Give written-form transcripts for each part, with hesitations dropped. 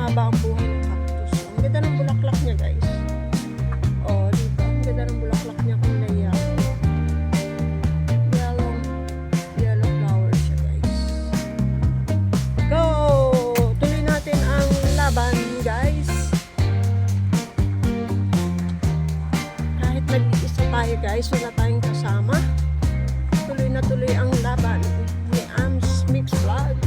mahaba ang buhay ng cactus. Ang ganda ng bulaklak niya, guys. Oh, diba? Ang ganda ng bulaklak niya kung layout. Yellow flower siya, guys. Go! Tuloy natin ang laban, guys. Kahit nag-iisa tayo, guys, wala tayong kasama. Tuloy na tuloy ang laban ni Ams Mix Vlog.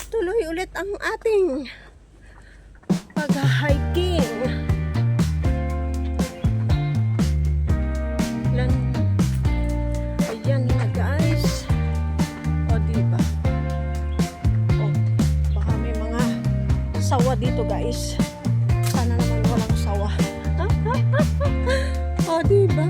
Tuloy ulit ang ating pag-hiking. Ayan na, guys. O, diba? O, baka may mga sawa dito, guys. Sana naman walang sawa. O, diba?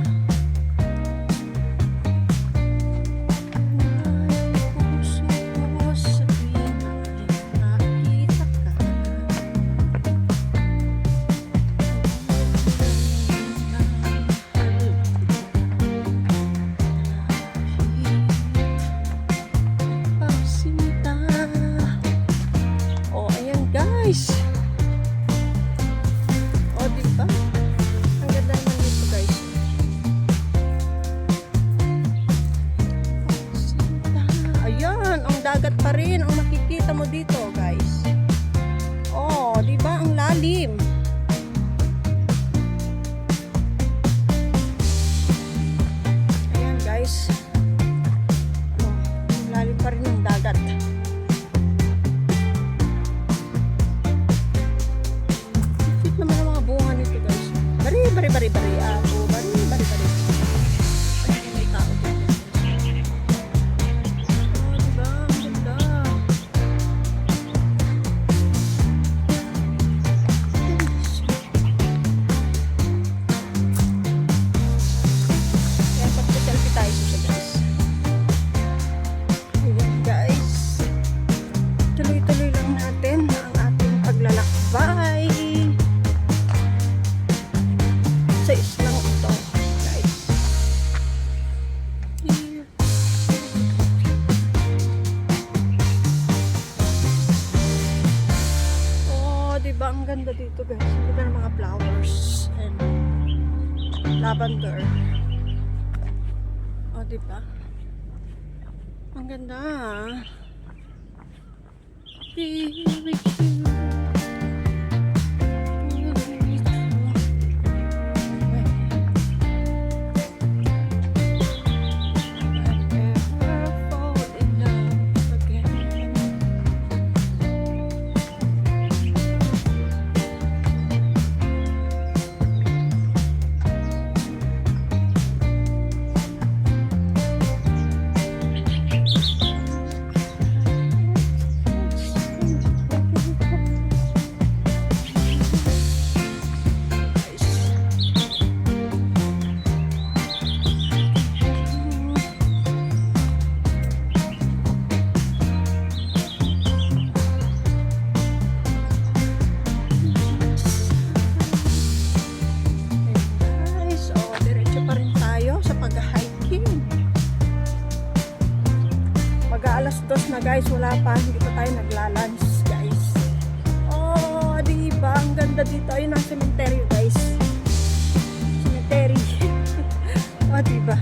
Guys. O, diba? Ang ganda naman dito, guys. Ayan, ang dagat pa rin ang makikita mo dito, guys. O, diba? Ang lalim. Ayan, guys. O, ang lalim pa rin ng dagat. Bari. Ay, may tao dito. Oh, diba? Ang ganda. Kaya pag-selfie tayo siya, guys. Ayan, guys. Tuloy-tuloy lang natin ang ating paglalakbay. Sa islang ito, guys. Oh, diba ang ganda dito, guys? Ang ganda ng mga flowers and lavender. Oh, diba? Ang ganda. Very cute. 2 na guys, wala pa, hindi pa tayo naglalunch guys. Oh, di ba? Ang ganda dito. Ayun ang cemetery guys. Cemetery. Oh, di ba?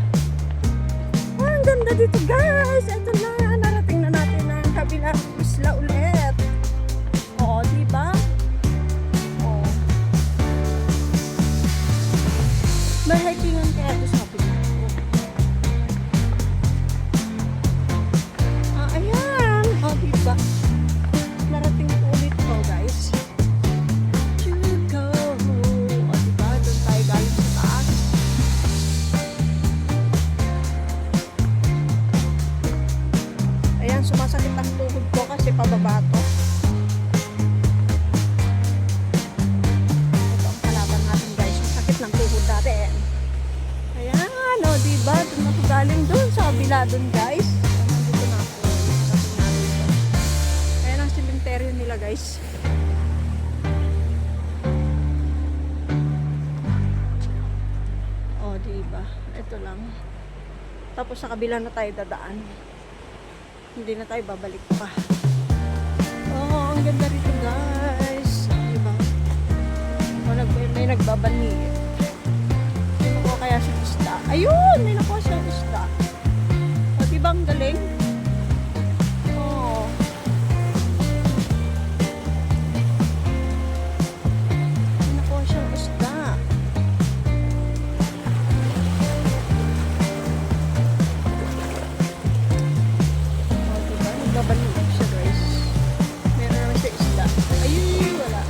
Oh, ang ganda dito guys. Ito na, narating na natin ang kabilang isla ulit. Oh, di ba? Oh. May hikingan kaya ito sa kapila. Ayan. Oh, di ba? Narating ko ulit to guys. To go. Oh, di ba? Doon tayo galing sa taas. Ayan, sumasakit ang tuhod ko kasi pababa to. Ito ang kalaban natin guys. Yung sakit ng tuhod natin. Ayan, o diba? Doon ako galing doon sa kabila doon guys. Nandito na ako. Ayan ang cementerio nila guys. O diba? Ito lang. Tapos sa kabila na tayo dadaan. Hindi na tayo babalik pa. Oh, ang ganda rito guys. Diba? May nagbabani. Sino ko kaya si isda? Ayun! May nakuha siya isda. O, diba ang galing? Oh. May nakuha siyang isda. O, diba? Nagbabani siya guys. Meron naman siya isda. Ayun! Wala.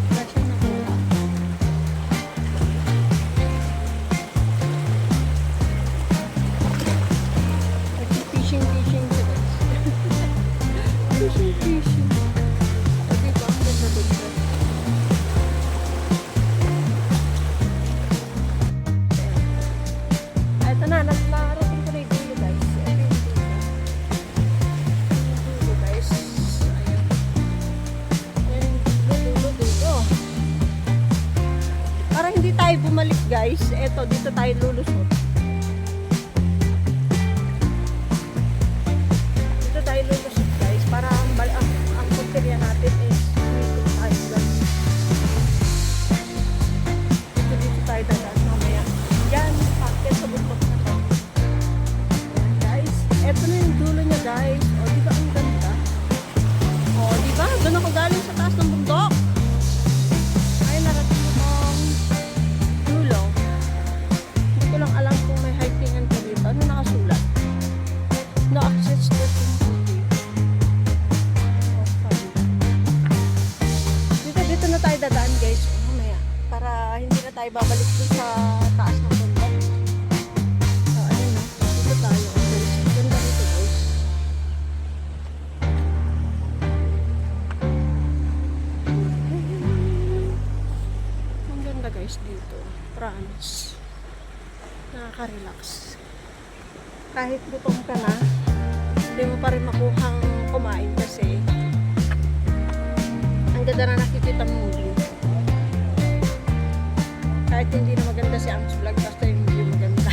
Wala siyang nakuha. Fishing siya guys. Fishing. Okay ba? Ang ganda doon guys. Ito na, narating ko na yung dulo guys. Ito yung dulo. Yung dulo guys. Ayan. Ayan yung dulo. Para hindi tayo bumalik guys. Ito, dito tayo lulusot. Dito tayo lulusot guys. Para ang punteriya natin is dito tayo guys. Dito tayo dadaan mamaya. Yan, pakit sa bundok na to. Ayan guys. Ito na yung dulo niya guys. O, di ba ang ganda? O, di ba? Doon ako galing sa taas ng bundok. Ay, narating mo tong dulo. Hindi ko lang alam kung may hikingan ka dito. Ano nakasulat? No access to Timbuktu. Oh, sabi. Dito na tayo dadaan guys. Mamaya. Para hindi na tayo babalik dun sa taas ng bundok. So, ayun na. Dito tayo guys. Ganda dito guys. Ang ganda guys dito. Promise. Nakaka-relax. Kahit gutom ka na, hindi mo pa rin makuhang kumain kasi ang ganda na nakikita mo view. Kahit hindi na maganda si Ang's vlog, basta yung view maganda.